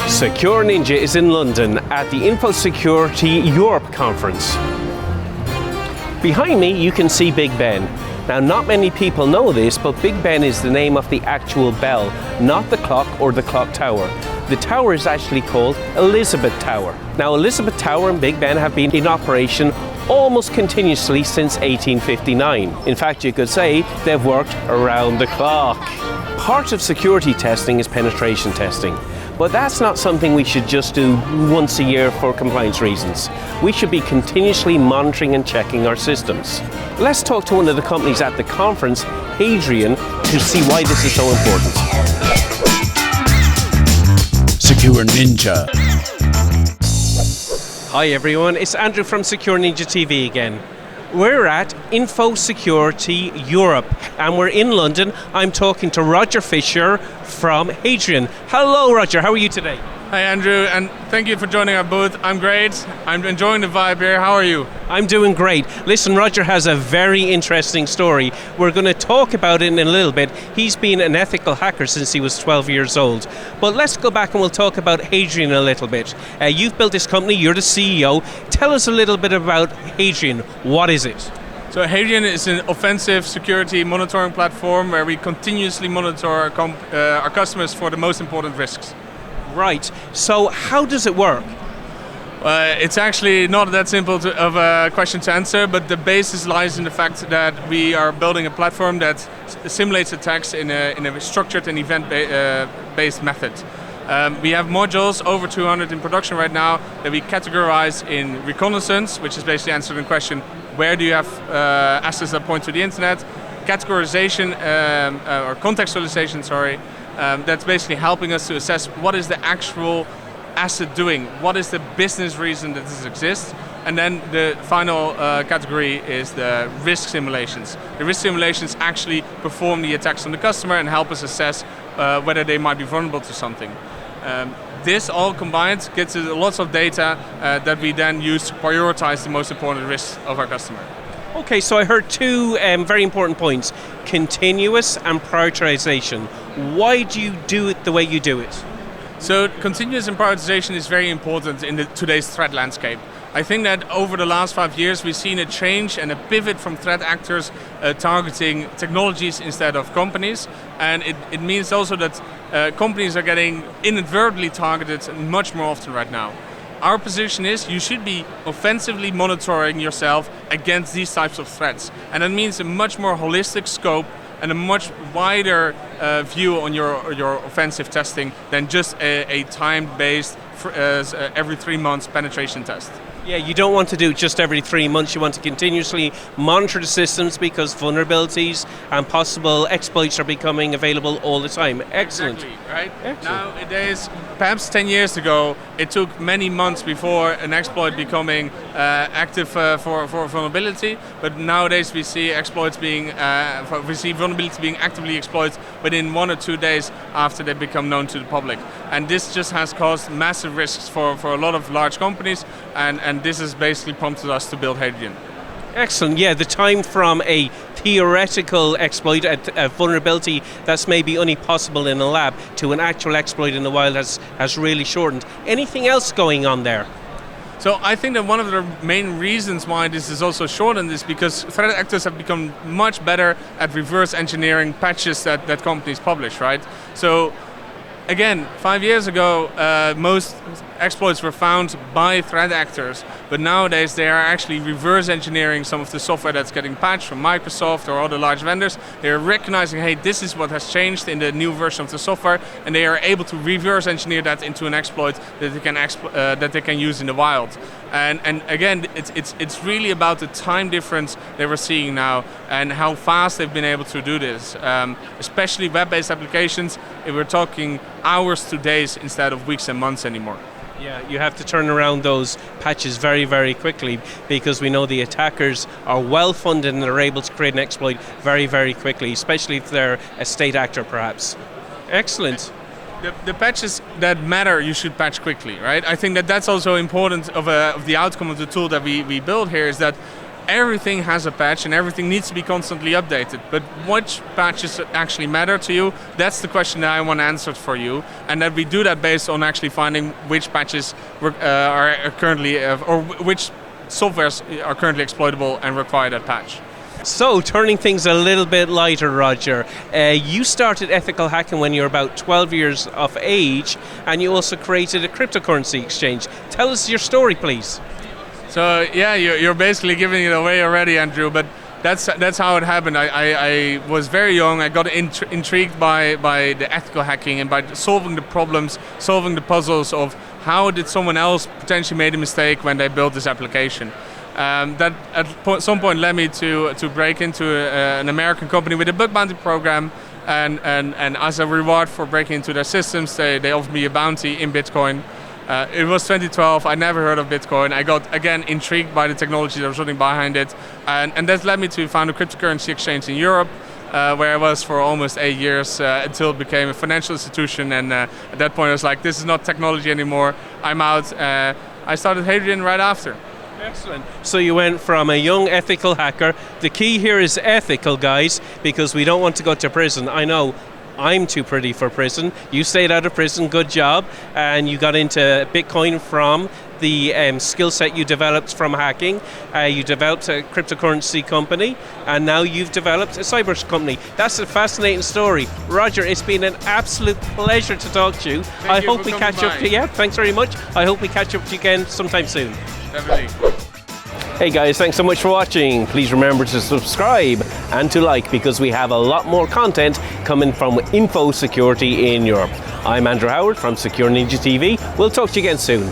Secure Ninja is in London at the Infosecurity Europe conference. Behind me you can see Big Ben. Now not many people know this, but Big Ben is the name of the actual bell, not the clock or the clock tower. The tower is actually called Elizabeth Tower. Now Elizabeth Tower and Big Ben have been in operation almost continuously since 1859. In fact, you could say they've worked around the clock. Part of security testing is penetration testing. But that's not something we should just do once a year for compliance reasons. We should be continuously monitoring and checking our systems. Let's talk to one of the companies at the conference, Hadrian, to see why this is so important. SecureNinja. Hi everyone, it's Andrew from SecureNinjaTV again. We're at Infosecurity Europe and we're in London. I'm talking to Roger Fisher from Hadrian. Hello Roger, how are you today? Hi Andrew, and thank you for joining our booth. I'm great, I'm enjoying the vibe here. How are you? I'm doing great. Listen, Roger has a very interesting story. We're going to talk about it in a little bit. He's been an ethical hacker since he was 12 years old. But let's go back and we'll talk about Hadrian a little bit. You've built this company, you're the CEO. Tell us a little bit about Hadrian. What is it? So Hadrian is an offensive security monitoring platform where we continuously monitor our customers for the most important risks. Right, so how does it work? It's actually not that simple of a question to answer, but the basis lies in the fact that we are building a platform that simulates attacks in a structured and event-based method. We have modules, over 200 in production right now, that we categorize in reconnaissance, which is basically answering the question, where do you have assets that point to the internet? Categorization, or contextualization, sorry. That's basically helping us to assess what is the actual asset doing, what is the business reason that this exists, and then the final category is the risk simulations. The risk simulations actually perform the attacks on the customer and help us assess whether they might be vulnerable to something. This all combined gets us lots of data that we then use to prioritize the most important risks of our customer. Okay, so I heard two very important points, continuous and prioritization. Why do you do it the way you do it? So continuous and prioritization is very important in today's threat landscape. I think that over the last 5 years we've seen a change and a pivot from threat actors targeting technologies instead of companies, and it means also that companies are getting inadvertently targeted much more often right now. Our position is you should be offensively monitoring yourself against these types of threats. And that means a much more holistic scope and a much wider view on your offensive testing than just a time-based every 3 months penetration test. Yeah, you don't want to do it just every 3 months. You want to continuously monitor the systems because vulnerabilities and possible exploits are becoming available all the time. Excellent. Exactly, right? Excellent. Nowadays, perhaps 10 years ago, it took many months before an exploit becoming active for vulnerability. But nowadays, we see vulnerability being actively exploited within 1 or 2 days after they become known to the public. And this just has caused massive risks for a lot of large companies. And this has basically prompted us to build Hadrian. Excellent, yeah, the time from a theoretical exploit, a vulnerability that's maybe only possible in a lab, to an actual exploit in the wild has really shortened. Anything else going on there? So I think that one of the main reasons why this is also shortened is because threat actors have become much better at reverse engineering patches that companies publish, right? So again, 5 years ago, most exploits were found by threat actors, but nowadays they are actually reverse engineering some of the software that's getting patched from Microsoft or other large vendors. They are recognizing, hey, this is what has changed in the new version of the software, and they are able to reverse engineer that into an exploit that they can use in the wild. And again, it's really about the time difference that we're seeing now and how fast they've been able to do this. Especially web-based applications, we're talking hours to days instead of weeks and months anymore. Yeah, you have to turn around those patches very, very quickly because we know the attackers are well funded and they're able to create an exploit very, very quickly, especially if they're a state actor perhaps. Excellent. The patches that matter, you should patch quickly, right? I think that that's also important of the outcome of the tool that we build here, is that everything has a patch and everything needs to be constantly updated. But which patches actually matter to you? That's the question that I want answered for you, and that we do that based on actually finding which patches are currently, or which softwares are currently exploitable and require that patch. So, turning things a little bit lighter, Roger, you started ethical hacking when you were about 12 years of age, and you also created a cryptocurrency exchange. Tell us your story, please. So, yeah, you're basically giving it away already, Andrew, but that's how it happened. I was very young. I got intrigued by the ethical hacking and by solving the problems, solving the puzzles of how did someone else potentially made a mistake when they built this application. That at some point led me to break into an American company with a bug bounty program, and as a reward for breaking into their systems, they offered me a bounty in Bitcoin. It was 2012. I never heard of Bitcoin. I got again intrigued by the technology that was running behind it, and that led me to found a cryptocurrency exchange in Europe, where I was for almost 8 years until it became a financial institution. And at that point, I was like, this is not technology anymore. I'm out. I started Hadrian right after. Excellent. So you went from a young ethical hacker. The key here is ethical, guys, because we don't want to go to prison. I know I'm too pretty for prison. You stayed out of prison, good job. And you got into Bitcoin from the skill set you developed from hacking. You developed a cryptocurrency company, and now you've developed a cyber company. That's a fascinating story. Roger, it's been an absolute pleasure to talk to you. I hope we catch up to you. Yeah, thanks very much. I hope we catch up to you again sometime soon. Definitely. Hey guys, thanks so much for watching. Please remember to subscribe and to like, because we have a lot more content coming from Infosecurity in Europe. I'm Andrew Howard from SecureNinjaTV. We'll talk to you again soon.